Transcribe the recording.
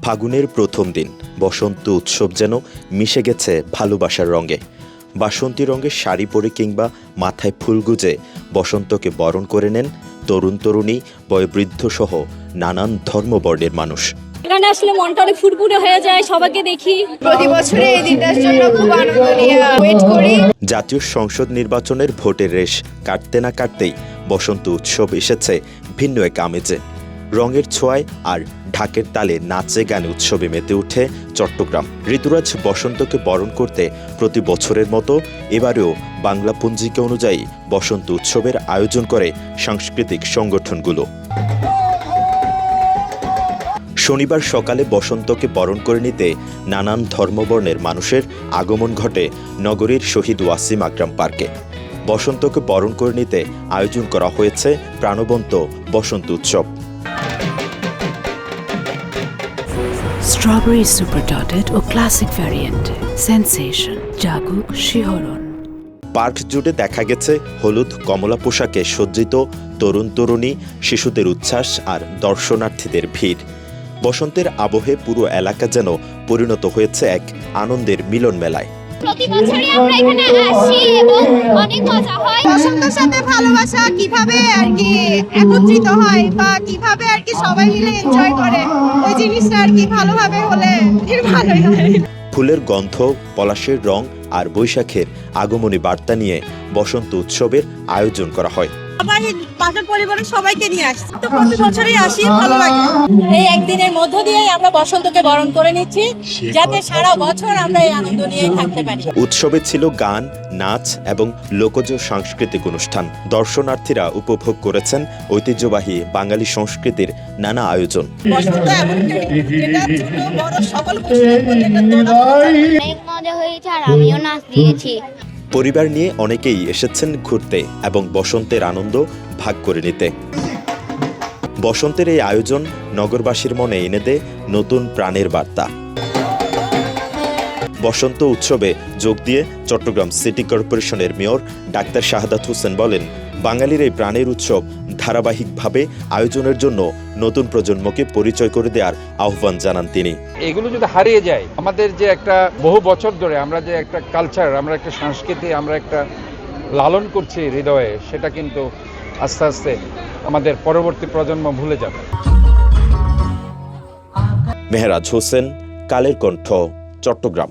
ফাগুনের প্রথম দিন বসন্ত উৎসব যেন মিশে গেছে ভালোবাসার রঙে। বাসন্তী রঙের শাড়ি পরে কিংবা মাথায় ফুল গুজে বসন্তকে বরণ করে নেন তরুণ তরুণী, বয়োবৃদ্ধ সহ নানান ধর্মবর্ণের মানুষ। এখানে আসলে মনটা অনেক ফুরফুরে হয়ে যায়, সবাইকে দেখি। প্রতি বছরে এই দিনটার জন্য খুব আনন্দ নিয়ে ওয়েট করি। জাতীয় সংসদ নির্বাচনের ভোটের রেশ কাটতে না কাটতেই বসন্ত উৎসব এসেছে ভিন্ন এক আমেজে। রঙের ছোঁয়ায় আর ঢাকের তালে নাচে গানে উৎসবে মেতে ওঠে চট্টগ্রাম। ঋতুরাজ বসন্তকে বরণ করতে প্রতি বছরের মতো এবারেও বাংলা পঞ্জিকা অনুযায়ী বসন্ত উৎসবের আয়োজন করে সাংস্কৃতিক সংগঠনগুলো। শনিবার সকালে বসন্তকে বরণ করে নিতে নানান ধর্মবর্ণের মানুষের আগমন ঘটে নগরীর শহীদ ওয়াসিম আকরাম পার্কে। বসন্তকে বরণ করে নিতে আয়োজন করা হয়েছে প্রাণবন্ত বসন্ত উৎসব। স্ট্রবেরি সুপার ডটেড ও ক্লাসিক ভ্যারিয়েন্ট সেন্সেশন জাগুক শিহরণ। পার্ক জুড়ে দেখা গেছে হলুদ কমলা পোশাকে সজ্জিত তরুণ তরুণী, শিশুদের উচ্ছ্বাস আর দর্শনার্থীদের ভিড়। বসন্তের আবহে পুরো এলাকা যেন পরিণত হয়েছে এক আনন্দের মিলন মেলায়। প্রতি বছরই আমরা এখানে আসি এবং অনেক মজা হয়। বসন্তের সাথে ভালোবাসা কিভাবে আর কি একত্রিত হয় বা কিভাবে আর কি সবাই মিলে এনজয় করে, ওই জিনিসটা আর কি ভালোভাবে হলে ভালোই হয়। ফুলের গন্ধ, পলাশের রং আর বৈশাখের আগমনী বার্তা নিয়ে বসন্ত উৎসবের আয়োজন করা হয়। পাশের পরিবারের সবাইকে নিয়ে আসি, তো প্রতি বছরই আসি, ভালো লাগে। এই একদিনের মধ্য দিয়ে আমরা বসন্তকে বরণ করে নিচ্ছি, যাতে সারা বছর আমরা এই আনন্দ নিয়ে থাকতে পারি। উৎসবে ছিল গান, নাচ এবং লোকজ সাংস্কৃতিক অনুষ্ঠান। দর্শনার্থীরা উপভোগ করেছেন ঐতিহ্যবাহী বাঙালি সংস্কৃতির নানা আয়োজন। বসন্ত এমন যেটা ছোট বড় সকল বসন্তের মধ্যে একটা তোড়া। অনেক মজা হয়েছে আর আমিও নাচ দিয়েছি। পরিবার নিয়ে অনেকেই এসেছেন ঘুরতে এবং বসন্তের আনন্দ ভাগ করে নিতে। বসন্তের এই আয়োজন নগরবাসীর মনে এনে দেয় নতুন প্রাণের বার্তা। বসন্ত উৎসবে যোগ দিয়ে চট্টগ্রাম সিটি কর্পোরেশনের মেয়র ডাক্তার শাহাদাত হোসেন বলেন, বাঙালির এই প্রাণের উৎসব ধারাবাহিকভাবে আয়োজনের জন্য নতুন প্রজন্মকে পরিচয় করে দেওয়ার আহ্বান জানান তিনি। এগুলো যদি হারিয়ে যায়, আমাদের যে একটা বহু বছর ধরে আমরা যে একটা কালচার, আমরা একটা সংস্কৃতি, আমরা একটা লালন করছি হৃদয়ে, সেটা কিন্তু আস্তে আস্তে আমাদের পরবর্তী প্রজন্ম ভুলে যাবে। মেহরাজ হোসেন, কালের কণ্ঠ, চট্টগ্রাম।